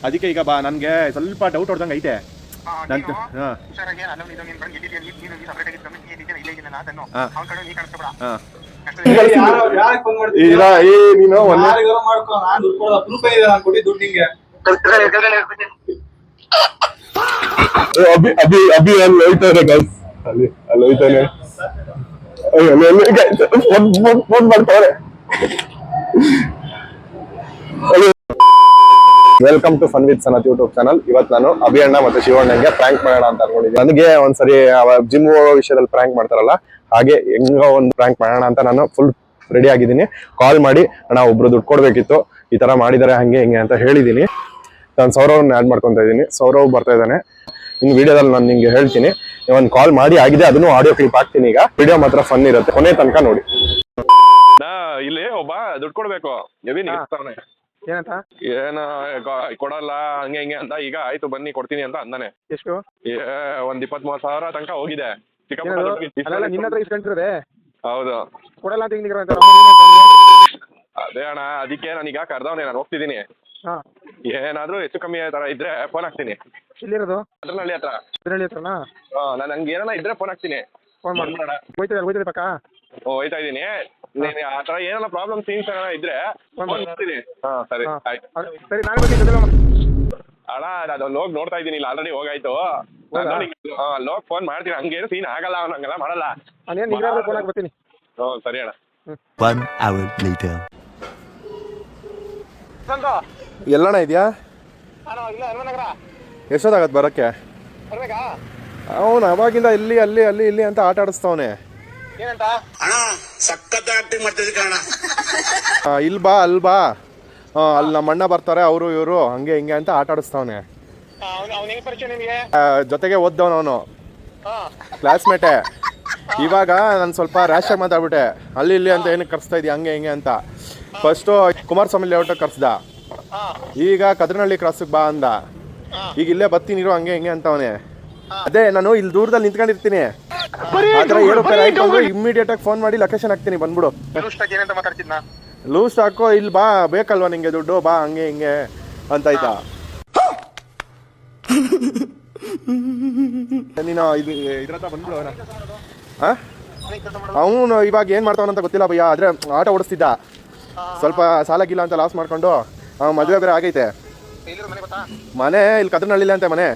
ಅದಕ್ಕೆ ಈಗ ಬಾ ನನ್ಗೆ ಸ್ವಲ್ಪ ಡೌಟ್ ಹೊಡ್ದಂಗೆ ಐತೆ. ಅಭಿ ಅಲ್ಲಿ ಹೋಯ್ತಾನೆ ಅಲ್ಲಿ ಹೋಯ್ತಾನೆ ಫೋನ್ ಮಾಡ್ತಾವ್ರೆ. Welcome to fun with Sanath YouTube channel. ಇವತ್ತು ನಾನು ಅಭಿ ಅಣ್ಣ ಮತ್ತೆ ಶಿವಣ್ಣಂಗೆ ಪ್ರ್ಯಾಂಕ್ ಮಾಡೋಣ ಅಂತ ಅನ್ಕೊಂಡಿದ್ದೀನಿ. ನನಗೆ ಒಂದ್ಸರಿ ಜಿಮ್ ವಿಷಯದಲ್ಲಿ ಪ್ರ್ಯಾಂಕ್ ಮಾಡ್ತಾರಲ್ಲ ಹಾಗೆ ಹೆಂಗ ಒಂದು ಪ್ರ್ಯಾಂಕ್ ಮಾಡೋಣ ಅಂತ ನಾನು ಫುಲ್ ರೆಡಿ ಆಗಿದ್ದೀನಿ. ಕಾಲ್ ಮಾಡಿ ಅಣ್ಣ ಒಬ್ರು ದುಡ್ಡು ಕೊಡ್ಬೇಕಿತ್ತು, ಈ ತರ ಮಾಡಿದಾರೆ ಹಂಗೆ ಹಿಂಗೆ ಅಂತ ಹೇಳಿದೀನಿ. ನಾನು ಸೌರವ್ನ ಆಡ್ ಮಾಡ್ಕೊಂತ ಇದ್ದೀನಿ. ಸೌರವ್ ಬರ್ತಾ ಇದ್ದಾನೆ. ಇನ್ನು ವಿಡಿಯೋದಲ್ಲಿ ನಾನು ನಿಂಗೆ ಹೇಳ್ತೀನಿ. ಒಂದು ಕಾಲ್ ಮಾಡಿ ಆಗಿದೆ, ಅದನ್ನು ಆಡಿಯೋ ಕ್ಲಿಪ್ ಹಾಕ್ತೀನಿ. ಈಗ ವಿಡಿಯೋ ಮಾತ್ರ ಫನ್ ಇರುತ್ತೆ, ಕೊನೆ ತನಕ ನೋಡಿ. ಇಲ್ಲಿ ಒಬ್ಬ ದುಡ್ಡು ಕೊಡ್ಬೇಕು ಏನಂತ ಏನ ಕೊಡಲ್ಲ ಹಂಗೆ ಹಿಂಗೆ ಅಂತ. ಈಗ ಆಯ್ತು ಬನ್ನಿ ಕೊಡ್ತೀನಿ ಅಂತ ಅಂದಾನೆ. ಎಷ್ಟು? ಒಂದ್ 20-30 ಸಾವಿರ ತನಕ ಹೋಗಿದೆ. ನಿನ್ನ ಹತ್ರ ಇಸ್ಕೊಂಡಿರೋದೆ? ಹೌದು. ಕೊಡಲ್ಲ ಅಂತ ಅದೇ ಅಣ್ಣ, ಅದಕ್ಕೆ ನಾನೀಗ ಕರ್ದವನೆ, ನಾನು ಹೋಗ್ತಿದ್ದೀನಿ. ಏನಾದ್ರೂ ಹೆಚ್ಚು ಕಮ್ಮಿ ತರ ಇದ್ರೆ ಫೋನ್ ಹಾಕ್ತೀನಿ. ಎಲ್ಲಿರೋದು? ಅದ್ರನಹಳ್ಳಿ ಹತ್ರ. ಹತ್ರನಾ? ನಾನು ಹಂಗೆ ಏನಾರ ಇದ್ರೆ ಫೋನ್ ಹಾಕ್ತೀನಿ. ಫೋನ್ ಮಾಡಿ. ಹೋಯ್ತದೆ ಪಕ್ಕ? ಹೋಯ್ತಾ ಇದೀನಿ. ಆ ತರ ಏನಾರ ಪ್ರಾಬ್ಲಮ್ ಸೀನ್ಸ್ ಏನಾರ ಇದ್ರೆ ಫೋನ್ ಮಾಡ್ತೀನಿ. ಸರಿ ಆಯ್ತು. ಸರಿ ನಾನು ಬರ್ತೀನಿ ಅಣ್ಣ. ಅದೊಂದು ಹೋಗಿ ನೋಡ್ತಾ ಇದ್ದೀನಿ, ಇಲ್ಲ ಆಲ್ರೆಡಿ ಹೋಗಾಯ್ತು. ಹೋಗಿ ಫೋನ್ ಮಾಡ್ತೀನಿ. ಹಂಗೇನು ಸೀನ್ ಆಗಲ್ಲ, ಅವ್ನು ಹಂಗೆಲ್ಲ ಮಾಡಲ್ಲ. ಫೋನ್ ಹಾಕಿ ಬರ್ತೀನಿ. ಸರಿ ಅಣ್ಣ. ಎಲ್ಲಣ್ಣ ಇದೆಯಾ? ಎಷ್ಟೊತ್ತಾಗತ್ತೆ ಬರೋಕ್ಕೆ? ಅವನು ಅವಾಗಿಂದ ಇಲ್ಲಿ ಅಲ್ಲಿ ಅಲ್ಲಿ ಇಲ್ಲಿ ಅಂತ ಆಟ ಆಡಿಸ್ತಾವನೆ. ಇಲ್ ಬಾ ಅಲ್ಲಿ ಬಾ, ಅಲ್ಲಿ ನಮ್ಮ ಅಣ್ಣ ಬರ್ತಾರೆ, ಅವರು ಇವರು ಹಂಗೆ ಹಿಂಗೆ ಅಂತ ಆಟ ಆಡಿಸ್ತಾವನೆ. ಜೊತೆಗೆ ಓದ್ದವನು ಅವನು, ಕ್ಲಾಸ್ಮೇಟೆ. ಇವಾಗ ನಾನು ಸ್ವಲ್ಪ ರ್ಯಾಶ್ ಆಗಿ ಮಾತಾಡ್ಬಿಟ್ಟೆ. ಅಲ್ಲಿ ಇಲ್ಲಿ ಅಂತ ಏನಕ್ಕೆ ಕರ್ಸ್ತಾ ಇದೀಯ ಹಂಗೆ ಹಿಂಗೆ ಅಂತ. ಫಸ್ಟು ಕುಮಾರಸ್ವಾಮಿ ಲೇಔಟ್ ಕರ್ಸ್ದ, ಈಗ ಕದ್ರನಹಳ್ಳಿ ಕ್ರಾಸಿಗೆ ಬಾ ಅಂದ. ಈಗ ಇಲ್ಲೇ ಬರ್ತೀನಿರು ಹಂಗೆ ಹಿಂಗೆ ಅಂತವನೆ. ಅದೇ ನಾನು ಇಲ್ಲಿ ದೂರದಲ್ಲಿ ನಿಂತ್ಕೊಂಡಿರ್ತೀನಿ. ಆತರ ಏರೋಪೇರ್ ಆಯ್ತು ಅಂದ್ರೆ ಇಮ್ಮಿಡಿಯೇಟ್ ಆಗಿ ಫೋನ್ ಮಾಡಿ ಲೊಕೇಶನ್ ಹಾಕ್ತೀನಿ, ಬಂದ್ಬಿಡು. ಲೂಸ್ ಹಾಕೋ, ಇಲ್ಲಿ ಬಾ, ಬೇಕಲ್ವಾ ನಿಂಗೆ ದುಡ್ಡು, ಬಾ ಹಂಗೆ ಹಿಂಗೆ ಅಂತ ಆಯ್ತಾ. ನೀನು ಇದ್ರ ಹತ್ರ ಬಂದ್ಬಿಡು. ಅವನು ಇವಾಗ ಏನ್ ಮಾಡ್ತಾವನಂತ ಗೊತ್ತಿಲ್ಲ ಭಯ್ಯ. ಆದ್ರೆ ಆಟ ಓಡಿಸ್ತಿದ್ದ, ಸ್ವಲ್ಪ ಸಾಲಾಗಿಲ್ಲ ಅಂತ ಲಾಸ್ ಮಾಡ್ಕೊಂಡು ಮದುವೆ ಬೇರೆ ಆಗೈತೆ. ಮನೆ ಇಲ್ಲಿ ಕದ್ರನಹಳ್ಳಿ ಅಂತೆ ಮನೆ.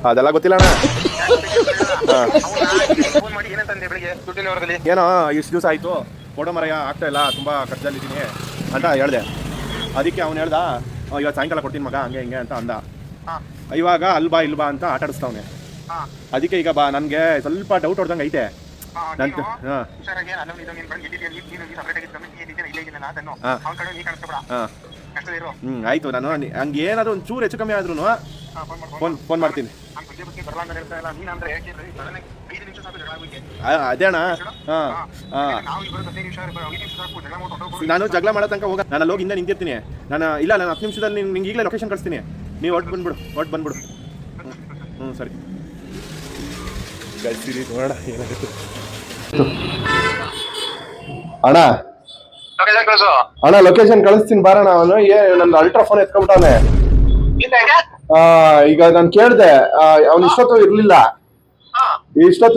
ಅದೆಲ್ಲ ಗೊತ್ತಿಲ್ಲ ಅಣ್ಣ. ಏನೋ ಇಷ್ಟು ದಿವಸ ಆಯ್ತು ಫೋಟೋ ಮರೆಯ ಆಗ್ತಾ ಇಲ್ಲ, ತುಂಬಾ ಕಷ್ಟದಲ್ಲಿದ್ದೀನಿ ಅಂತ ಹೇಳ್ದೆ. ಅದಕ್ಕೆ ಅವ್ನು ಹೇಳ್ದ ಇವತ್ತು ಸಾಯಂಕಾಲ ಕೊಡ್ತೀನಿ ಮಗ ಹಂಗೆ ಹಿಂಗೆ ಅಂತ ಅಂದ. ಇವಾಗ ಅಲ್ಬಾ ಇಲ್ಬಾ ಅಂತ ಆಟ ಆಡಿಸ್ತಾವನೆ. ಅದಕ್ಕೆ ಈಗ ಬಾ ನನ್ಗೆ ಸ್ವಲ್ಪ ಡೌಟ್ ಹೊಡ್ದಂಗೆ ಐತೆ. ಆಯ್ತು, ನಾನು ಹಂಗೆ ಏನಾದ್ರು ಒಂದು ಚೂರು ಹೆಚ್ಚು ಕಮ್ಮಿ ಆದ್ರೂ ಫೋನ್ ಮಾಡ್ತೀನಿ. ಅದೇ ಅಣ್ಣ. ನಾನು ಜಗಳ ಮಾಡೋ ತನಕ ಹೋಗ, ನಾನು ಅಲ್ಲಿ ಹೋಗಿ ಹಿಂದೆ ನಿಂತಿರ್ತೀನಿ. ನಾನು 10 ನಿಮಿಷದಲ್ಲಿ ನಿಂಗೆ ಈಗಲೇ ಲೊಕೇಶನ್ ಕಳಿಸ್ತೀನಿ, ನೀವು ಹೊಟ್ಟು ಬಂದ್ಬಿಡು. ಸರಿ ನೋಡೋಣ ಏನಾಗುತ್ತೆ. ಅಣ್ಣ ಲೊಕೇಶನ್ ಕಳಿಸ್ತೀನಿ ಬಾರಣ. ಅವನು ನಂದು ಅಲ್ಟ್ರಾ ಫೋನ್ ಎತ್ಕೊಂಡ್ಬಿಟ್ಟವನೆ. ಈಗ ನಾನು ಕೇಳ್ದೆ, ಅವ್ನು ಇಷ್ಟೊತ್ತು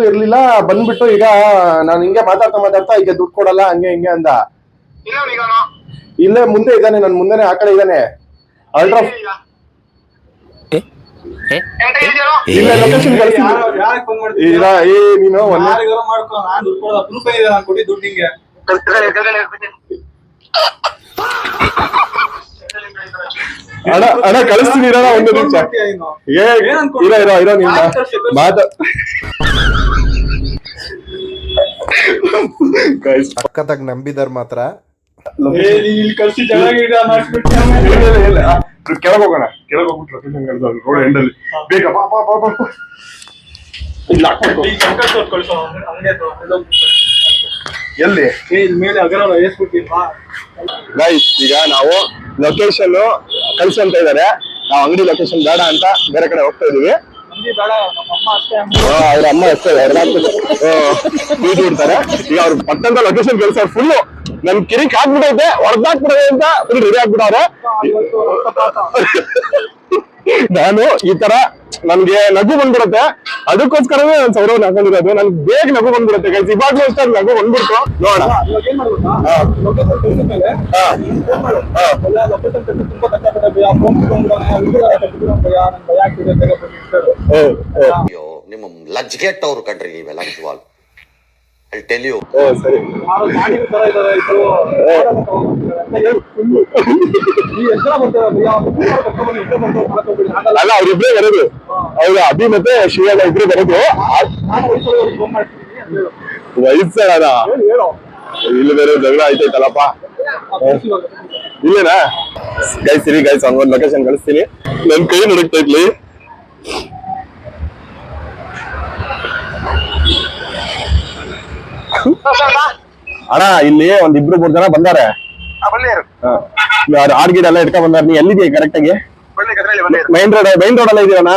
ಇರ್ಲಿಲ್ಲ ಬಂದ್ಬಿಟ್ಟು ಈಗ ನಾನು ಹಿಂಗೆ ಮಾತಾಡ್ತಾ ಈಗ ದುಡ್ಡು ಕೊಡಲ್ಲ ಹಂಗೆ ಹಿಂಗೆ ಅಂದ. ಇಲ್ಲೇ ಮುಂದೆ ಇದ್ದಾನೆ, ನನ್ ಮುಂದೆನೆ ಆ ಕಡೆ ಇದ್ದಾನೆ. ಅಲ್ಟ್ರಾ ಲೊಕೇಶನ್ ಕಳಿಸ್ತೀನಿ. ನೀನು ಅಣ್ಣ ಕಳಿಸ್ತೀನಿ, ಇರೋಣ ಒಂದು ನಿಮಿಷ. ಇರೋ ನಿನ್ನ ಸಖತ್ತಾಗಿ ನಂಬಿದಾರ ಮಾತ್ರ. ಕೆಳಗೆ ಹೋಗೋಣ, ಕೆಳಗೆ ಹೋಗ್ಬಿಟ್ಟು ರೋಡ್ ಎಂಡಲ್ಲಿ ಬೇಗ ಎಲ್ಲಿ ಗೈಸ್. ಈಗ ನಾವು ಲೊಕೇಶನ್ ಕಳ್ಸಂತ ಇದಾರೆ, ನಾವು ಅಂಗಡಿ ಲೊಕೇಶನ್ ಬೇಡ ಅಂತ ಬೇರೆ ಕಡೆ ಹೋಗ್ತಾ ಇದೀವಿ. ಅವ್ರ ಅಮ್ಮ ಅಷ್ಟೇ ಬೀಜ ಬಿಡ್ತಾರೆ. ಈಗ ಅವ್ರು ಪಟ್ಟಂತ ಲೊಕೇಶನ್ ಕೆಲಸ ಫುಲ್ಲು ನನ್ ಕಿರಿಕ್ ಹಾಕ್ಬಿಟ್ಟೈತೆ, ಹೊಡೆದಾಕ್ಬಿಡೋದು ಅಂತ ಫುಲ್ ರೆಡಿ ಆಗ್ಬಿಟ್ಟವ್ರೆ. ನಾನು ಈ ತರ ನನ್ಗೆ ನಗು ಬಂದ್ಬಿಡುತ್ತೆ, ಅದಕ್ಕೋಸ್ಕರನೇ ನಾನು ಸೌರವ್ನ ಹಾಕೊಂಡಿರೋದು. ನನ್ಗೆ ಬೇಗ ನಗು ಬಂದ್ಬಿಡುತ್ತೆ ಗೈಸ್. ಇವಾಗ್ಲೂ ಅಷ್ಟೇ ನಗು ಬಂದ್ಬಿಡ್ತು ನೋಡೋಣ. ಅಯ್ಯೋ ನಿಮ್ಮ ಲಜ್ಗೆಟ್ಟವ್ರು ಕಣ್ರಿ ನೀವೆಲ್ಲ ನಿಜವಾಗ್ಲು. I tell you. ಸರಿ ಅಲ್ಲ ಅವ್ರಿಬ್ರೇ ಬರೋದು, ಅವ್ರ ಅಭಿ ಮತ್ತೆ ಶಿವಣ್ಣ ಇಬ್ರು ಬರೋದು. ವಯಸ್ಸಲ್ಲ ಇಲ್ಲಿ ಬೇರೆ ಜಗಳ ಆಯ್ತೈತಲ್ಲಪ್ಪ. ಇಲ್ಲೇನಾ ಗೈಸ್? ಸರಿ ಗೈಸ್, ಹಂಗೊಂದು ಲೊಕೇಶನ್ ಕಳಿಸ್ತೀನಿ. ನನ್ ಕೈ ನಡುಕ್ತಾ ಇದ್ಲಿ. ಅಣ್ಣ ಇಲ್ಲಿ ಒಂದಿಬ್ರು 3 ಜನ ಬಂದಾರೆ. ಆಡ್ ಗಿಡ ಎಲ್ಲ ಇಟ್ಕೊಂಡ್ ಬಂದಾರ. ನೀ ಎಲ್ಲಿದೀಯ ಕರೆಕ್ಟ್ ಆಗಿ? ಮೈನ್ ರೋಡ್ ಅಲ್ಲ ಇದೀರಣ್ಣ?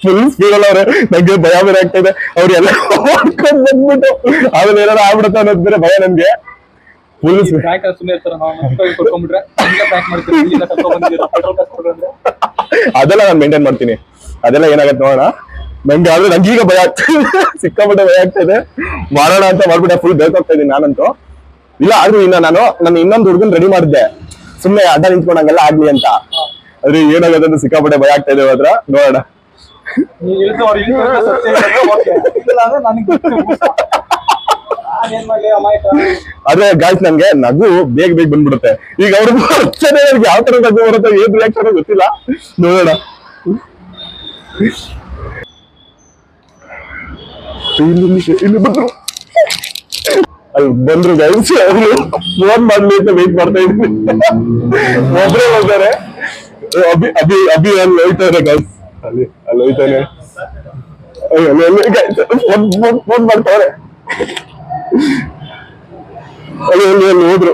ಫುಲ್ ಸ್ಪೀಡ್ ಅಲ್ಲ ಅವ್ರೆ. ನಂಗೆ ಭಯ ಬೇರೆ ಆಗ್ತಾ ಇದೆ. ಅವ್ರೆಲ್ಲ ಮಾಡ್ಕೊಂಡ್ ಬಂದ್ಬಿಟ್ಟು ಆಮೇಲೆ ಏನಾದ್ರು ಆಗ್ಬಿಡುತ್ತೆ ಅನ್ನೋದು ಬೇರೆ ಭಯ ನನ್ಗೆ. ಫುಲ್ ಅದೆಲ್ಲ ನಾನು ಮೇಂಟೈನ್ ಮಾಡ್ತೀನಿ. ಅದೆಲ್ಲ ಏನಾಗತ್ತೆ ನೋಡೋಣ. ನಂಗೆ ಆದ್ರೆ ನಂಗೀಗ ಭಯ ಆಗ್ತದೆ, ಸಿಕ್ಕಾಪಟ್ಟೆ ಭಯ ಆಗ್ತಾ ಇದೆ. ಮಾಡೋಣ ಅಂತ ಮಾಡ್ಬಿಟ್ಟೆ, ಫುಲ್ ಬೇಕಾಗ್ತಾ ಇದೀನಿ ನಾನಂತೂ. ಇಲ್ಲ ಆದ್ರೂ ಇನ್ನ ನನ್ನ ಇನ್ನೊಂದು ಹುಡುಗನ್ ರೆಡಿ ಮಾಡಿದ್ದೆ, ಸುಮ್ನೆ ಅಡ್ಡ ನಿಂತ್ಕೊಂಡಂಗೆಲ್ಲ ಆಗ್ಲಿ ಅಂತ. ಆದ್ರೆ ಏನಾಗತ್ತೆ ಅಂತ ಸಿಕ್ಕಾಪಟ್ಟೆ ಭಯ ಆಗ್ತಾ ಇದೆ. ಮಾತ್ರ ನೋಡೋಣ. ಅದೇ ಗಾಯ್ಸ್, ನಂಗೆ ನಗು ಬೇಗ ಬಂದ್ಬಿಡುತ್ತೆ. ಈಗ ಅವ್ರಿಗೆ ಯಾವ ತರ ನಗು ಬರುತ್ತೆ, ಏನ್ ರಿಯಾಕ್ಷನ್ ಗೊತ್ತಿಲ್ಲ. ನೋಡೋಣ. ಇಲ್ಲಿ ಬಂದ್ರು ಗೈಸ್. ಫೋನ್ ಮಾಡ್ಲಿ ಅಂತ ವೇಟ್ ಮಾಡ್ತಾ ಇದ್ದೀನಿ. ಒಬ್ರೇ ಹೋಗ್ತಾರೆ. ಅಭಿ ಅಲ್ಲಿ ಹೋಯ್ತಾರೆ ಗೈಸ್. ಅಲ್ಲಿ ಹೋಯ್ತಾನೆ. ಫೋನ್ ಮಾಡ್ತಾವ್ರೆ. ಅಲ್ಲಿ ಹೋದ್ರು.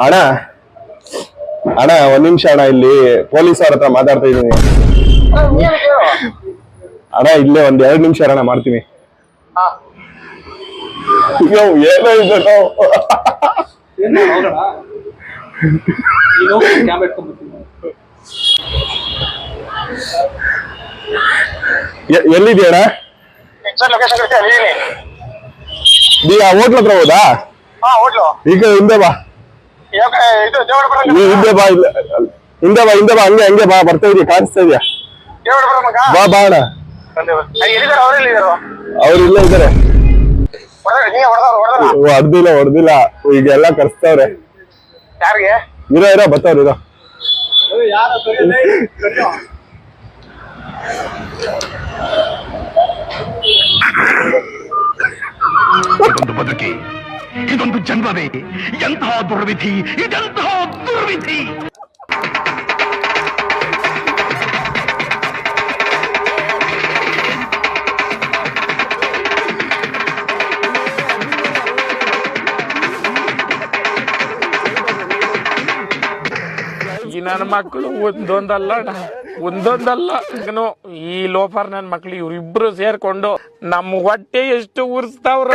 ಅಣ್ಣ ಒಂದ್ ನಿಮಿಷ ಅಣ್ಣ, ಇಲ್ಲಿ ಪೊಲೀಸ್ ಅವ್ರ ಹತ್ರ ಮಾತಾಡ್ತಾ ಇದ್ದೀನಿ ಅಣ್ಣ. ಇಲ್ಲೇ ಒಂದ್ 2 ನಿಮಿಷ ಅಣ್ಣ, ಮಾಡ್ತೀನಿ. ಏನೋ ಎಲ್ಲಿದ್ಯಣ್ಣ? ಈಗ ಹೋಟ್ಲ್ ಹತ್ರ ಹೋದಾ? ಈಗ ಹಿಂದೆ ಬಾ, ಹಿಂದೆ ಬಾ, ಹಂಗೆ ಬಾ. ಬರ್ತಾ ಇದೀಯ, ಕಾಣಿಸ್ತಾ ಇದೆಯಾ? ಬಾ ಅಣ್ಣ. ಅವ್ರು ಇಲ್ಲೇ ಇದ್ದಾರೆ. ಹೊಡೆದಿಲ್ಲ. ಈಗೆಲ್ಲ ಕರ್ಸ್ತವ್ರೆ. ಇರೋ ಬತ್ತವ್ರ. ಇರೋ ಇದೊಂದು ಬದುಕಿ, ಇದೊಂದು ಜನ್ಮವೇ, ಎಂತಹ ದುರ್ವಿಧಿ, ಇದೆಂತಹ ದುರ್ವಿಧಿ. ನನ್ನ ಮಕ್ಕಳು ಒಂದೊಂದಲ್ಲ ಈ ಲೋಫರ್ ನನ್ನ ಮಕ್ಳು ಇವ್ರಿಬ್ರು ಸೇರ್ಕೊಂಡು ನಮ್ಮ ಹೊಟ್ಟೆ ಎಷ್ಟು ಉರ್ಸ್ತಾವ್ರ.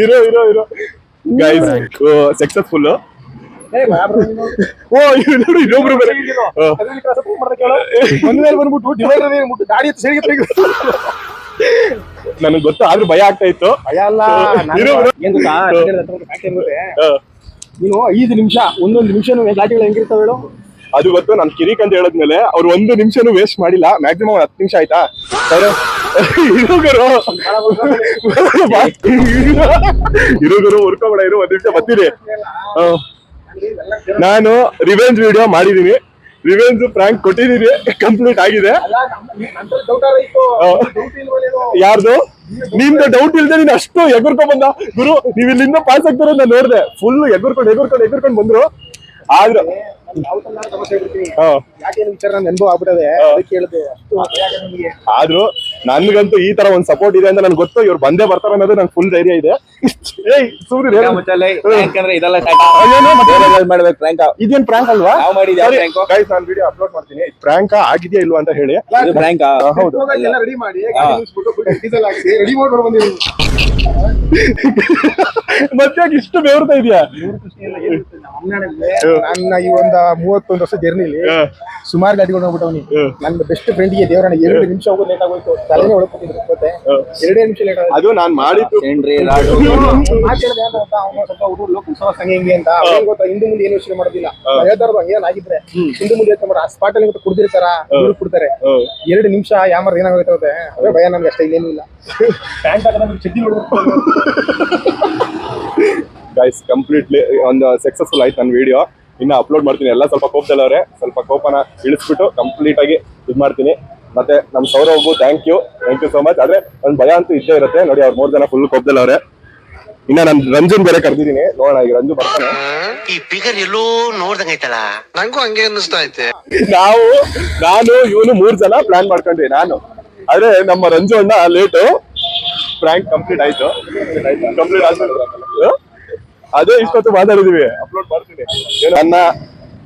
ಇರೋ ಗೈಸ್, ಸಕ್ಸಸ್ಫುಲ್. ಇನ್ನೊಬ್ರು ನನಗ್ ಗೊತ್ತು, ಆದ್ರೂ ಭಯ ಆಗ್ತಾ ಇತ್ತು. ಭಯ ಅಲ್ಲ, ನೀನು 5 ನಿಮಿಷ, 1 ನಿಮಿಷ ಲಾಟಿಗಳು ಹೆಂಗಿರ್ತಾವ ಹೇಳು? ಅದು ಗೊತ್ತು. ನಾನು ಕಿರಿಕ್ ಅಂತ ಹೇಳಿದ್ಮೇಲೆ ಅವ್ರು 1 ನಿಮಿಷನೂ ವೇಸ್ಟ್ ಮಾಡಿಲ್ಲ. ಮ್ಯಾಕ್ಸಿಮಮ್ 10 ನಿಮಿಷ ಆಯ್ತಾ? ಇರುಗರು ಉರ್ಕೋಬೇಡ, 1 ನಿಮಿಷ ಬರ್ತೀನಿ. ನಾನು ರಿವೆಂಜ್ ವಿಡಿಯೋ ಮಾಡಿದೀನಿ. ರಿವೆಂಜ್ ಪ್ರಾಂಕ್ ಕೊಟ್ಟಿದೀನಿ, ಕಂಪ್ಲೀಟ್ ಆಗಿದೆ. ಯಾರ್ದು ನಿಮ್ದು ಡೌಟ್ ಇಲ್ದೆ ನೀನ್ ಅಷ್ಟು ಎಗುರ್ಕೊಂಡ್ ಬಂದ ಗುರು. ನೀವ್ ಇಲ್ಲಿಂದ ಪಾಸ್ ಆಗ್ತಾರ ನಾನು ನೋಡ್ದೆ. ಫುಲ್ ಎಗುರ್ಕೊಂಡು ಬಂದ್ರು. ಆದ್ರೆ ಅನುಭವ ಆಗ್ಬಿಟ್ಟದೆ, ಕೇಳಿದೆ. ಆದ್ರೂ ನನ್ಗಂತೂ ಈ ತರ ಒಂದ್ ಸಪೋರ್ಟ್ ಇದೆ ಅಂತ ನನ್ಗೆ ಗೊತ್ತು. ಇವ್ರು ಬಂದೇ ಬರ್ತಾರ ಅನ್ನೋದು ನಂಗೆ ಫುಲ್ ಧೈರ್ಯ ಇದೆ. ಇದೇನ್ ಪ್ರ್ಯಾಂಕ್ ಅಲ್ವಾ? ಗೈಸ್ ನಾನು ವಿಡಿಯೋ ಅಪ್ಲೋಡ್ ಮಾಡ್ತೀನಿ. ಪ್ರ್ಯಾಂಕ್ ಆಗಿದೆಯಾ ಇಲ್ವಾ ಅಂತ ಹೇಳಿ. ಹೌದು, ರೆಡಿ ಮಾಡಿ ಡೀಸೆಲ್ ಹಾಕ್ಸಿ ರೆಡಿ ಮಾಡ್ಕೊಂಡು ಬಂದಿದ್ದೀನಿ. ಮತ್ತೆ ಇಷ್ಟು ಬೇರ್ತಾ ಇದೆಯಾ? ನನ್ನ ಈ ಒಂದು 31 ವರ್ಷ ಜರ್ನಿಲಿ ಸುಮಾರು ಗಾಡಿಗಳು ಹೋಗ್ಬಿಟ್ಟವನಿ. ನನ್ನ ಬೆಸ್ಟ್ ಫ್ರೆಂಡ್ಗೆ ದೇವರನ್ನ 2 ನಿಮಿಷ ಹೋಗೋದು ಲೇಟ್ ಆಗೋಯ್ತು. ತಲೆನೇ ಒಳಕೊಟ್ಟಿದ್ರು ಗೊತ್ತೆ. 2 ನಿಮಿಷ ಲೇಟ್ ಆಗೋದು. ಅದು ನಾನ್ ಮಾಡಿದ್ದು ಸ್ವಲ್ಪ ಹುಡುಗರು ಕುಸವಸ್ ಹಂಗೆ ಅಂತ ಅವ್ರಿಗೆ ಗೊತ್ತಾ. ಹಿಂದೆ ಮುಂದೆ ಏನು ಯೋಚನೆ ಮಾಡೋದಿಲ್ಲ. ಹೇಳ್ತಾರ ಏನಾಗಿದ್ರೆ ಹಿಂದೆ ಮುಂದೆ ಯೋಚನೆ ಮಾಡೋ. ಆ ಸ್ಪಾಟ್ ಅಲ್ಲಿ ಕುಡ್ದಿರ್ತಾರ, ಹುಡುಗ ಕೊಡ್ತಾರೆ. 2 ನಿಮಿಷ ಯಾಮಾರ ಏನಾಗೋಯ್ತದೆ ಅದೇ ಭಯ. ನಮ್ಗೆ ಅಷ್ಟೇ ಇಲ್ಲೇನು ಇಲ್ಲ. ಪ್ಯಾಂಟ್ ಹಾಕಿದ್ರೆ ಚಡ್ಡಿ ಗೈಸ್ ಕಂಪ್ಲೀಟ್ಲಿ ಒಂದು ಸಕ್ಸಸ್ಫುಲ್ ಆಯ್ತು ನನ್ನ ವಿಡಿಯೋ. ಇನ್ನ ಅಪ್ಲೋಡ್ ಮಾಡ್ತೀನಿ. ಎಲ್ಲ ಸ್ವಲ್ಪ ಕೋಪದಲ್ಲವ್ರೆ, ಸ್ವಲ್ಪ ಕೋಪನ ಇಳಿಸ್ಬಿಟ್ಟು ಕಂಪ್ಲೀಟ್ ಆಗಿ ಇದು ಮಾಡ್ತೀನಿ. ಮತ್ತೆ ನಮ್ ಸೌರವ್ಗೂ ಥ್ಯಾಂಕ್ ಯು ಸೋ ಮಚ್. ಆದ್ರೆ ಒಂದ್ ಭಯ ಅಂತೂ ಇದ್ದೇ ಇರುತ್ತೆ ನೋಡಿ. ಅವ್ರು 3 ಜನ ಫುಲ್ ಕೋಪದಲ್ಲವ್ರೆ. ಇನ್ನ ನನ್ ರಂಜನ್ ಬೇರೆ ಕರ್ದಿದ್ದೀನಿ, ನೋಡೋಣ ಈಗ ರಂಜು ಬರ್ತಾನೆ. ಈ ಫಿಗರ್ ಎಲ್ಲೋ ನೋಡ್ದಂಗೈತಲ್ಲ, ನಂಗೂ ಹಂಗೆ ಅನ್ನಿಸ್ತಾ ಐತೆ. ನಾನು ಇವನು 3 ಜನ ಪ್ಲಾನ್ ಮಾಡ್ಕೊಂಡ್ವಿ. ನಾನು ಆದ್ರೆ ನಮ್ಮ ರಂಜು ಅಣ್ಣ ಲೇಟು. ಪ್ರ್ಯಾಂಕ್ ಕಂಪ್ಲೀಟ್ ಆಯ್ತು. ಕಂಪ್ಲೀಟ್ ಆದ್ಮೇಲೆ ಅದೇ ಇಷ್ಟೊತ್ತು ಮಾತಾಡಿದೀವಿ. ಅಪ್ಲೋಡ್ ಮಾಡ್ತೀನಿ. ನನ್ನ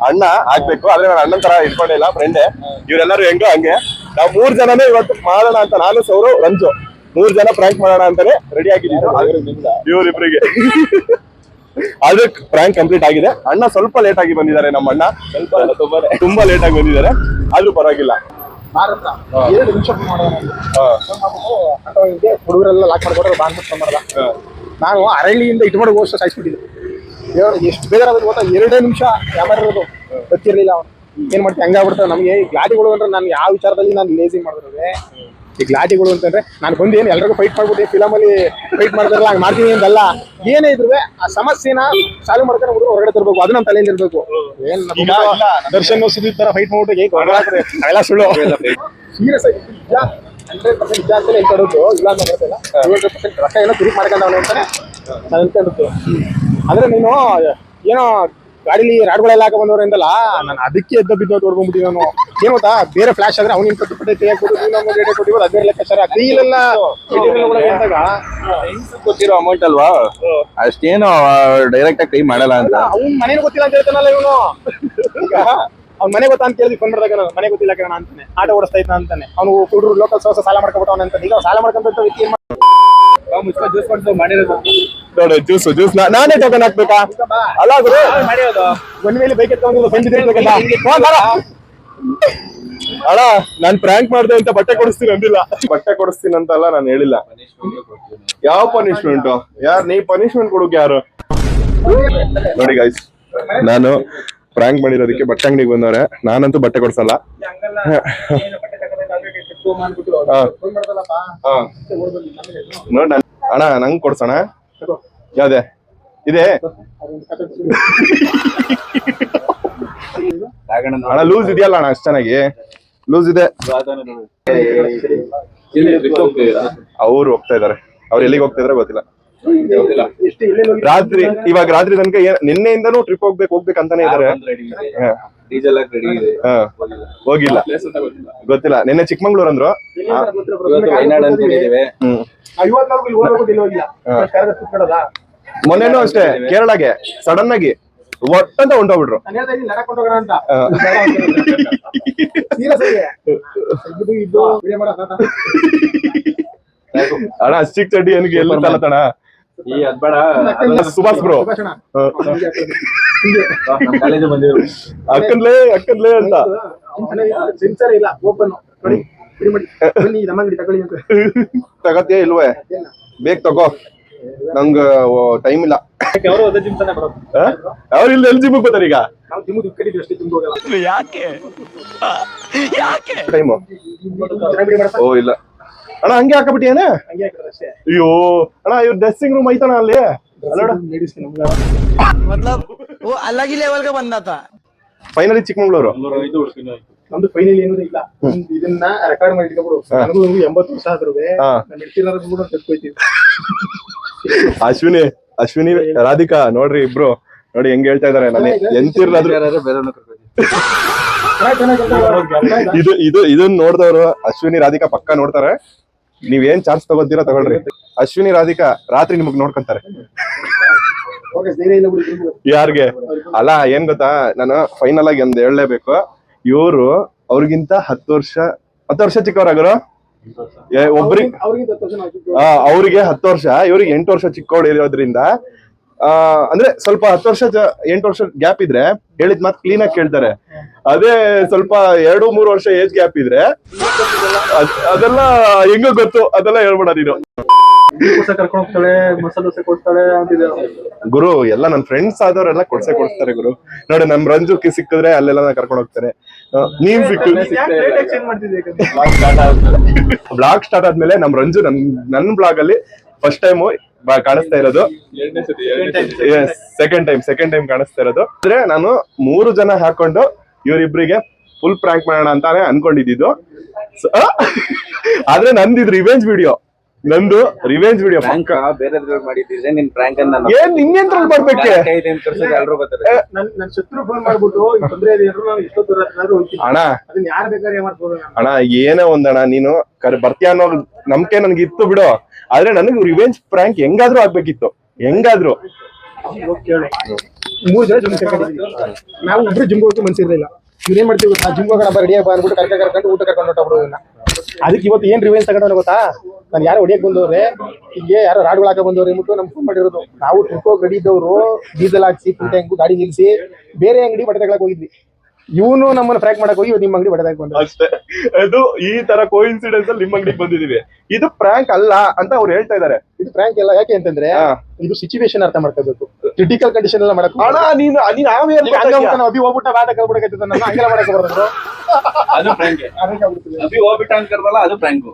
ಅಣ್ಣ ಆಗ್ಬೇಕು, ಆದ್ರೆ ನಾನು ಅಣ್ಣನ ತರ ಇಟ್ಕೊಂಡಿಲ್ಲ, ಫ್ರೆಂಡೇ. ಇವರೆಲ್ಲರೂ ಹೆಂಗೋ ಹಂಗೆ ನಾವು 3 ಜನನೇ ಇವತ್ತು ಮಾಡೋಣ ಅಂತ. ನಾನು ಸೌರವ್ ರಂಜು 3 ಜನ ಪ್ರ್ಯಾಂಕ್ ಮಾಡೋಣ ಅಂತಾನೆ ರೆಡಿ ಆಗಿದ್ದೀನಿ ಇವ್ರಿಬ್ರಿಗೆ. ಆದ್ರೆ ಪ್ರ್ಯಾಂಕ್ ಕಂಪ್ಲೀಟ್ ಆಗಿದೆ. ಅಣ್ಣ ಸ್ವಲ್ಪ ಲೇಟ್ ಆಗಿ ಬಂದಿದ್ದಾರೆ. ನಮ್ಮ ಅಣ್ಣ ತುಂಬಾ ಲೇಟ್ ಆಗಿ ಬಂದಿದ್ದಾರೆ, ಆದ್ರೂ ಪರವಾಗಿಲ್ಲ. 2 ನಿಮಿಷ ಮಾಡೋಣ. ಹುಡುಗರೆಲ್ಲ ಲಾಕ್ ಮಾಡ್ಕೊಡ್ರೆ ಬಾಂಡ್ ಮಾಡ್ದ. ನಾನು ಅರಳಿಯಿಂದ ಇಟ್ಕೊಂಡು ಹೋಗೋಷ್ಟು ಸಾಯಿಸ್ಬಿಟ್ಟಿದ್ದೆ. ಎಷ್ಟು ಬೇಜಾರಾಗೋದು ಗೊತ್ತಾ. 2 ನಿಮಿಷ ಯಾಮಾರಿರೋದು ಗೊತ್ತಿರ್ಲಿಲ್ಲ. ಅವನು ಏನ್ ಮಾಡ್ತೀವಿ ಹಂಗಾಗ್ಬಿಡ್ತಾರೆ ನಮ್ಗೆ. ಈ ಘಾಟಿಗಳು ಅಂದ್ರೆ ನಾನು ಯಾವ ವಿಚಾರದಲ್ಲಿ ನಾನು ಲೇಸಿ ಮಾಡಿದ್ರೆ ಈ ಘಾಟಿಗಳು ಅಂತಂದ್ರೆ ನಾನು ಬಂದು ಏನು ಎಲ್ರಿಗೂ ಫೈಟ್ ಮಾಡ್ಬಿಟ್ಟು ಫಿಲಮಲ್ಲಿ ಫೈಟ್ ಮಾಡ್ತಾರಲ್ಲ ಹಂಗೆ ಮಾಡ್ತೀನಿ ಅಂತಲ್ಲ. ಏನೇ ಇದ್ರು ಆ ಸಮಸ್ಯೆನ ಸಾಲ್ವ್ ಮಾಡ್ಕೊಂಡು ಹುಡುಗರು ಹೊರಗಡೆ ತರಬೇಕು. ಅದು ನಮ್ಮ ತಲೆಯಲ್ಲಿ ಇರ್ಬೇಕು. ಏನ್ ದರ್ಶನ್ ಸುದೀಪ್ ತರ ಫೈಟ್ ಮಾಡ್ಬಿಟ್ಟು ಅವೆಲ್ಲ ಸುಳ್ಳು. ಸೀರಿಯಸ್ ಆಗಿ 100% ನಿಜ ಅಂತಲೇ ಹೇಳ್ಕೊಡೋದು. ಇಲ್ಲ ಅಂತ ಹೇಳ್ತಿಲ್ಲ. 70% ರೊಕ್ಕ ಏನೋ ತುರುಕ್ ಮಾಡ್ಕೊಂಡವನು ಅಂತಾನೆ ನಾನು ಅನ್ಕೊಂಡಿದ್ದು. ಅಂದ್ರೆ ನೀನು ಏನೋ ಗಾಡಿಲಿ ರಾಡ್ಗಳೆಲ್ಲ ಹಾಕ ಬಂದವ್ರು ಅಂತಲ್ಲ, ನಾನು ಅದಕ್ಕೆ ಎದ್ದ ಬಿದ್ದು ಹೊಡ್ಕೊಂಡ್ಬಿಟ್ಟು ನಾನು. ಏನ್ ಗೊತ್ತಾ, ಬೇರೆ ಫ್ಲಾಶ್ ಆದ್ರೆ ಅವ್ನಿಗೆ ಪಟ್ಟೆ ಕೈ ಹಾಕ್ಬಿಟ್ಟು ಕೊಟ್ಟಿರೋದು ಅದೇ ಲೆಕ್ಕಾಚಾರ. ಕೈಲೆಲ್ಲ ಗೊತ್ತಿರೋ ಅಮೌಂಟ್ ಅಲ್ವಾ, ಅಷ್ಟೇನು ಡೈರೆಕ್ಟ್ ಆಗಿ ಕೈ ಮಾಡಲ್ಲ ಅಂತ. ಅವ್ನ್ ಮನೇನು ಗೊತ್ತಿಲ್ಲ ಅಂತ ಹೇಳ್ತಾನಲ್ಲ ಇವನು. ಈಗ ಅವ್ನ ಮನೆ ಗೊತ್ತಾ ಅಂತ ಕೇಳಿದ್ವಿ ಫೋನ್ ಮಾಡಿದಾಗ ನಾನು ಮನೆ ಗೊತ್ತಿಲ್ಲ ಕಣ ಅಂತಾನೆ. ಆಟೋ ಓಡಿಸ್ತಾ ಇದ್ದ ಅಂತಾನೆ. ಅವ್ನು ಹುಡುಗರು ಲೋಕಲ್ ಸೋಸ ಸಾಲ ಮಾಡ್ಕೊಬಿಟ್ಟವನ ಅಂತ. ಈಗ ಸಾಲ ಮಾಡ್ಕೊಂತ ವ್ಯಕ್ತಿ ಜ್ಯೂಸ್ ಮಾಡ್ತು ಮಾಡಿರೋದು ನೋಡಿ. ಜ್ಯೂಸ್ ನಾನೇ ಟೋಕನ್ ಹಾಕ್ಬೇಕಾ? ಅಲ್ಲ ಗುರು ಮಾಡಿರೋದು. ಒಂದ್ ಮೇಲೆ ಬೈಕ್ ಎತ್ಕೊಂಡು ಬಂದಿದ್ದೇನೆ ಅಣ್ಣ. ನಾನ್ ಪ್ರ್ಯಾಂಕ್ ಮಾಡ್ದೆ ಅಂತ ಬಟ್ಟೆ ಕೊಡಿಸ್ತೀನಿ ಅಂದಿಲ್ಲ. ಬಟ್ಟೆ ಕೊಡಿಸ್ತೀನಿ ಅಂತಲ್ಲ ನಾನು ಹೇಳಿಲ್ಲ. ಯಾವ ಪನಿಷ್ಮೆಂಟ್? ಯಾರು ನೀ ಪನಿಷ್ಮೆಂಟ್ ಕೊಡೋಕೆ ಯಾರು? ನೋಡಿ ಗೈಸ್, ನಾನು ಪ್ರ್ಯಾಂಕ್ ಮಾಡಿರೋದಕ್ಕೆ ಬಟ್ಟೆ ಅಂಗಡಿಗೆ ಬಂದವ್ರೆ. ನಾನಂತೂ ಬಟ್ಟೆ ಕೊಡ್ಸಲ್ಲ. ನೋಡ್ ಅಣ್ಣ ನಂಗ್ ಕೊಡ್ಸೋಣ. ಯಾವ್ದೇ ಇದೆ ಅಣ್ಣ? ಲೂಸ್ ಇದೆಯಲ್ಲ ಅಣ್ಣ, ಅಷ್ಟ್ ಚೆನ್ನಾಗಿ ಲೂಸ್ ಇದೆ. ಅವ್ರು ಹೋಗ್ತಾ ಇದಾರೆ. ಅವ್ರು ಎಲ್ಲಿಗೆ ಹೋಗ್ತಾ ಇದಾರೆ ಗೊತ್ತಿಲ್ಲ. ಇವಾಗ ರಾತ್ರಿ ತನಕ ನಿನ್ನೆಯಿಂದನೂ ಟ್ರಿಪ್ ಹೋಗ್ಬೇಕಂತಾನೆ ಇದಾರೆ. ಹೋಗಿಲ್ಲ, ಗೊತ್ತಿಲ್ಲ. ನಿನ್ನೆ ಚಿಕ್ಕಮಂಗ್ಳೂರ್ ಅಂದ್ರು. ಮೊನ್ನೆನೂ ಅಷ್ಟೇ ಕೇರಳಗೆ ಸಡನ್ ಆಗಿ ಒಟ್ಟಂತ ಹೊಂಟೋಗ್ಬಿಟ್ರು. ಅಣ್ಣ ಅಷ್ಟಿಕ್ ಚಡ್ಡಿ ಏನಿಗೆ ಎಲ್ಲ ತಲತಣ ಸುಭಾಷ್ ಬ್ರೋ ಅಕ್ಕನ್ಲೇ ಅಂತ ತಗತ್ತೇ ಇಲ್ವೇ? ಬೇಗ ತಗೋ, ನಂಗ ಟೈಮ್ ಇಲ್ಲ. ಅವ್ರು ಇಲ್ಲಿ ಎಲ್ಲಿ ಜಿಮ್ಗೆ ಬರ್ತಾರೆ ಈಗ? ಟೈಮು ಓ ಇಲ್ಲ ಅಣ್ಣ. ಹಂಗೆ ಹಾಕಬಿಟ್ಟಿಯೇನ? ಅಯ್ಯೋ ಅಣ್ಣ, ಇವ್ರ ಡ್ರೆಸ್ಸಿಂಗ್ ರೂಮ್ ಐತಣ ಅಲ್ಲಿ. मतलब वो अलग ही लेवल का बंदा था. ಫೈನಲಿ ಚಿಕ್ಕಮಂಗ್ಳೂರು. ನಮ್ದು ಫೈನಲ್ ಏನೂ ಇಲ್ಲ. ಇದನ್ನ ರೆಕಾರ್ಡ್ ಮಾಡಿ ಇಟ್ಕೊಬಿಡು. ನನಗೂ 80 ವರ್ಷ ಆದ್ರೂ ನಾನು ಇಡ್ತಿರೋದು ಕೂಡ ತೆಗ್ದುಕೊಯ್ತೀನಿ. ಅಶ್ವಿನಿ ರಾಧಿಕಾ ನೋಡ್ರಿ ಇಬ್ರು ನೋಡಿ ಹೆಂಗ್ ಹೇಳ್ತಾ ಇದಾರೆ. ನಾನು ಎಂತಿರ್ಲಾದ್ರು ಇದನ್ನ ನೋಡ್ದವ್ರು ಅಶ್ವಿನಿ ರಾಧಿಕಾ ಪಕ್ಕ ನೋಡ್ತಾರೆ. ನೀವೇನ್ ಚಾನ್ಸ್ ತಗೋತೀರಾ ತಗೊಳ್ರಿ. ಅಶ್ವಿನಿ ರಾಧಿಕಾ ರಾತ್ರಿ ನಿಮಗ್ ನೋಡ್ಕೊಂತಾರೆ. ಯಾರ್ಗೆ ಅಲ್ಲ ಏನ್ ಗೊತ್ತಾ, ನಾನು ಫೈನಲ್ ಆಗಿ ಒಂದ್ ಹೇಳಲೇಬೇಕು. ಇವ್ರು ಅವ್ರಿಗಿಂತ 10 ವರ್ಷ ಚಿಕ್ಕವರಾಗರು. ಒಬ್ರಿಗೆ ಅವ್ರಿಗೆ 10 ವರ್ಷ, ಇವ್ರಿಗೆ 8 ವರ್ಷ ಚಿಕ್ಕವಳು ಇರೋದ್ರಿಂದ ಅಂದ್ರೆ ಸ್ವಲ್ಪ 10 ವರ್ಷ 8 ವರ್ಷ ಗ್ಯಾಪ್ ಇದ್ರೆ ಹೇಳಿದ್ ಮಾತು ಕ್ಲೀನ್ ಆಗಿ ಕೇಳ್ತಾರೆ. ಅದೇ ಸ್ವಲ್ಪ 2-3 ವರ್ಷ ಏಜ್ ಗ್ಯಾಪ್ ಇದ್ರೆ ಅದೆಲ್ಲ ಹೆಂಗೋ ಗೊತ್ತು, ಅದೆಲ್ಲ ಹೇಳ್ಬೇಡ ನೀನು. ಕರ್ಕೊಂಡು ಹೋಗ್ತಾಳೆ, ಮಸಾಲೆ ದೋಸೆ ಕೊಡ್ತಾಳೆ ಅಂತಿದೆ ಗುರು. ಎಲ್ಲ ನನ್ ಫ್ರೆಂಡ್ಸ್ ಆದವ್ರೆಲ್ಲ ಕೊಡ್ತಾರೆ ಗುರು. ನೋಡಿ ನಮ್ ರಂಜುಕ್ಕೆ ಸಿಕ್ಕಿದ್ರೆ ಅಲ್ಲೆಲ್ಲ ಕರ್ಕೊಂಡು ಹೋಗ್ತಾರೆ. ನೀವ್ ಬ್ಲಾಗ್ ಸ್ಟಾರ್ಟ್ ಆದ್ಮೇಲೆ ನಮ್ ರಂಜು ನನ್ ಬ್ಲಾಗ್ ಅಲ್ಲಿ ಫಸ್ಟ್ ಟೈಮ್ ಕಾಣಿಸ್ತಾ ಇರೋದು. ಸೆಕೆಂಡ್ ಟೈಮ್ ಕಾಣಿಸ್ತಾ ಇರೋದು. ಅಂದ್ರೆ ನಾನು 3 ಜನ ಹಾಕೊಂಡು ಇವ್ರಿಬ್ರಿಗೆ ಫುಲ್ ಪ್ರ್ಯಾಂಕ್ ಮಾಡೋಣ ಅಂತಾನೆ ಅನ್ಕೊಂಡಿದ್ದು. ಆದ್ರೆ ನಂದಿದ್ ರಿವೆಂಜ್ ವಿಡಿಯೋ ಮಾಡಿದ್ರೆ ನಿನ್ ಪ್ರ್ಯಾಂಕ್ ಏನ್ ನಿಂಗೆಂತ್ರಲ್ಲಿ ಮಾಡ್ಬೇಕೆ? ನನ್ನ ಶತ್ರು ಫೋನ್ ಮಾಡ್ಬಿಟ್ಟು ತೊಂದ್ರೆ ಅಣ್ಣ ಅದನ್ನ ಯಾರು ಬೇಕಾದ್ರೆ ಮಾಡ್ಬೋದು. ಅಣ್ಣ ಏನೋ ಒಂದಣ್ಣ ನೀನು ಬರ್ತೀಯ ಅನ್ನೋ ನಂಬಿಕೆ ನನ್ಗೆ ಇತ್ತು ಬಿಡು. ಆದ್ರೆ ನನಗೆ ರಿವೆಂಜ್ ಪ್ರ್ಯಾಂಕ್ ಹೆಂಗಾದ್ರೂ ಆಗ್ಬೇಕಿತ್ತು. 3 ಜನ ಜಿಮ್ ಸೇರ್ಕೊಂಡಿದ್ವಿ. ನಾವು ಇಬ್ರು ಜಿಮ್ ಹೋಗಿ ಮನ್ಸಿರ್ಲಿಲ್ಲ. ಇವ್ರೇನ್ ಮಾಡ್ತೀವಿ ಗೊತ್ತಾ, ಜಿಮ್ ಹೋಗೋಣ ರೆಡಿ ಆಗ್ಬಿಟ್ಟು ಕರ್ಕೊಂಡು ಊಟ ಕರ್ಕೊಂಡು ಹೊಟ್ಟೋಗ್ಬಿಡೋದನ್ನ. ಅದಕ್ಕೆ ಇವತ್ತು ಏನ್ ರಿವೆಂಜ್ ತಗೊಂಡು ಗೊತ್ತಾ, ನಾನು ಯಾರು ಹೊಡಿಯಕ್ ಬಂದವ್ರೆ, ಇಲ್ಲಿ ಯಾರೋ ರಾಡ್ಗಳು ಹಾಕ ಬಂದವ್ರೆ ಅಂದ್ಬಿಟ್ಟು ನಮ್ಗೆ ಫೋನ್ ಮಾಡಿರೋದು. ನಾವು ಟ್ರಿಪ್ ಹೋಗಿ ರೆಡಿ ಇದ್ದವ್ರು ಡೀಸೆಲ್ ಹಾಕ್ಸಿ ಫುಲ್ ಟ್ಯಾಂಕ್ ಗಾಡಿ ನಿಲ್ಸಿ ಬೇರೆ ಅಂಗಡಿ ಬಟ್ಟೆ ತಗೊಳಕ್ ಹೋಗಿದ್ವಿ. ಇವನು ನಮ್ಮನ್ನ ಫ್ರ್ಯಾಂಕ್ ಮಾಡಕ್ ಹೋಗಿ ನಿಮ್ಮ ಅಂಗಡಿ ಬಟ್ಟೆ ತಗೊಂಡು ಅಷ್ಟೇ. ಅದು ಈ ತರ ಕೋಇನ್ಸಿಡೆನ್ಸ್ ಅಲ್ಲಿ ನಿಮ್ಮ ಅಂಗಡಿಗೆ ಬಂದಿದೀವಿ. ಇದು ಪ್ರ್ಯಾಂಕ್ ಅಲ್ಲ ಅಂತ ಅವ್ರು ಹೇಳ್ತಾ ಇದಾರೆ. ಇದು ಪ್ರ್ಯಾಂಕ್ ಎಲ್ಲ ಯಾಕೆ ಅಂತಂದ್ರೆ ಇದು ಸಿಚುವೇಶನ್ ಅರ್ಥ ಮಾಡ್ಕೋಬೇಕು. ಕ್ರಿಟಿಕಲ್ ಕಂಡೀಷನ್ ಎಲ್ಲ ಮಾಡಕ್ ಅಣ್ಣ ನೀನು ಅಭಿ ಹೋಗ್ಬಿಟ್ಟ ಬಾದ ಕಳ್ಬಿಡಕೈತೆ ನನ್ನ ಹಂಗೆಲ್ಲ ಮಾಡಕ್ ಬರೋದು. ಅದು ಪ್ರ್ಯಾಂಕ್. ಅಭಿ ಹೋಗ್ಬಿಟ್ಟ ಅನ್ಕರ್ದಲ್ಲ, ಅದು ಪ್ರ್ಯಾಂಕ್.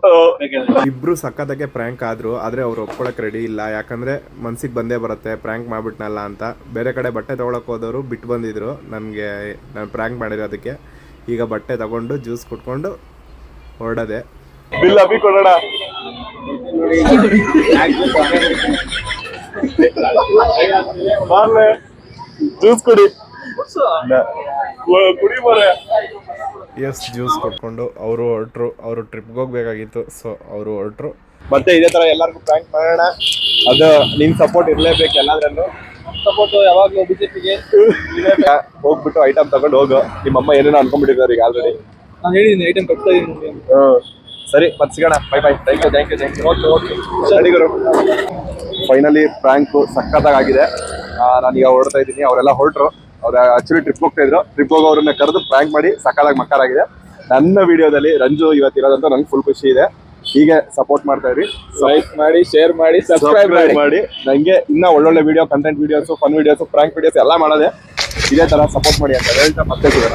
ಇಬ್ರು ಸಕ್ಕತ್ತಾಗೆ ಪ್ರ್ಯಾಂಕ್ ಆದ್ರು. ಆದ್ರೆ ಅವ್ರು ಒಪ್ಕೊಳಕ್ ರೆಡಿ ಇಲ್ಲ. ಯಾಕಂದ್ರೆ ಮನ್ಸಿಗೆ ಬಂದೇ ಬರುತ್ತೆ ಪ್ರ್ಯಾಂಕ್ ಮಾಡ್ಬಿಟ್ನಲ್ಲ ಅಂತ. ಬೇರೆ ಕಡೆ ಬಟ್ಟೆ ತಗೊಳಕ್ ಹೋದವರು ಬಿಟ್ಟು ಬಂದಿದ್ರು ನನಗೆ, ನಾನು ಪ್ರ್ಯಾಂಕ್ ಮಾಡಿರೋದಕ್ಕೆ. ಈಗ ಬಟ್ಟೆ ತಗೊಂಡು ಜ್ಯೂಸ್ ಕುಟ್ಕೊಂಡು ಹೊರಡದೆ. ಬಿಲ್ ಅಭಿ ಕೊಡೋಣ. ಜ್ಯೂಸ್ ಕುಡಿ ಬರೇ. ಎಸ್ ಜ್ಯೂಸ್ ಕೊಟ್ಕೊಂಡು ಅವರು ಹೊರಟ್ರು. ಅವರು ಟ್ರಿಪ್ಗೆ ಹೋಗ್ಬೇಕಾಗಿತ್ತು, ಸೊ ಅವರು ಹೊರಟ್ರು. ಮತ್ತೆ ಇದೇ ತರ ಎಲ್ಲರಿಗೂ ಪ್ರ್ಯಾಂಕ್ ಮಾಡೋಣ. ಅದು ನಿನ್ ಸಪೋರ್ಟ್ ಇರ್ಲೇಬೇಕು. ಎಲ್ಲಾದ್ರಲ್ಲೂ ಸಪೋರ್ಟ್ ಯಾವಾಗ್ಲೂ ಬಿಜೆಪಿಗೆ. ಹೋಗ್ಬಿಟ್ಟು ಐಟಮ್ ತಗೊಂಡು ಹೋಗು. ನಿಮ್ಮಮ್ಮ ಏನೇನೋ ಅನ್ಕೊಂಡ್ಬಿಟ್ಟಿದ್ದಾರೆ ಈಗ ಆಲ್ರೆಡಿ. ನಾನು ಹೇಳಿದ್ದೀನಿ ಐಟಮ್ ಕಟ್ತಾ ಇದೀನಿ. ಸರಿ ಮತ್ತೆ ಸಿಗೋಣ. Bye bye. Thank you. ಸರಿ ಗುರು. ಫೈನಲಿ ಪ್ರ್ಯಾಂಕ್ ಸಖತ್ತಾಗಿದೆ. ನಾನೀಗ ಹೊರಡ್ತಾ ಇದ್ದೀನಿ. ಅವರೆಲ್ಲ ಹೊರಟ್ರು. ಅವ್ರು ಆಕ್ಚುಲಿ ಟ್ರಿಪ್ ಹೋಗ್ತಾ ಇದ್ರು. ಟ್ರಿಪ್ ಹೋಗೋವ್ರನ್ನ ಕರೆದು ಪ್ರ್ಯಾಂಕ್ ಮಾಡಿ ಸಖತ್ತಾಗಿ ಮಕ್ಕಳಾಗಿದೆ. ನನ್ನ ವಿಡಿಯೋದಲ್ಲಿ ರಂಜು ಇವತ್ತಿರೋದಂತ ನಂಗೆ ಫುಲ್ ಖುಷಿ ಇದೆ. ಹೀಗೆ ಸಪೋರ್ಟ್ ಮಾಡ್ತಾ ಇರಿ. ಲೈಕ್ ಮಾಡಿ, ಶೇರ್ ಮಾಡಿ, ಸಬ್ಸ್ಕ್ರೈಬ್ ಮಾಡಿ. ನಂಗೆ ಇನ್ನ ಒಳ್ಳೊಳ್ಳೆ video, content videos, fun videos, prank videos ಎಲ್ಲ ಮಾಡೋದೆ. ಇದೇ ತರ ಸಪೋರ್ಟ್ ಮಾಡಿ ಅಂತ ಹೇಳ್ತಾ ಮತ್ತೆ ಸಿಗೋಣ.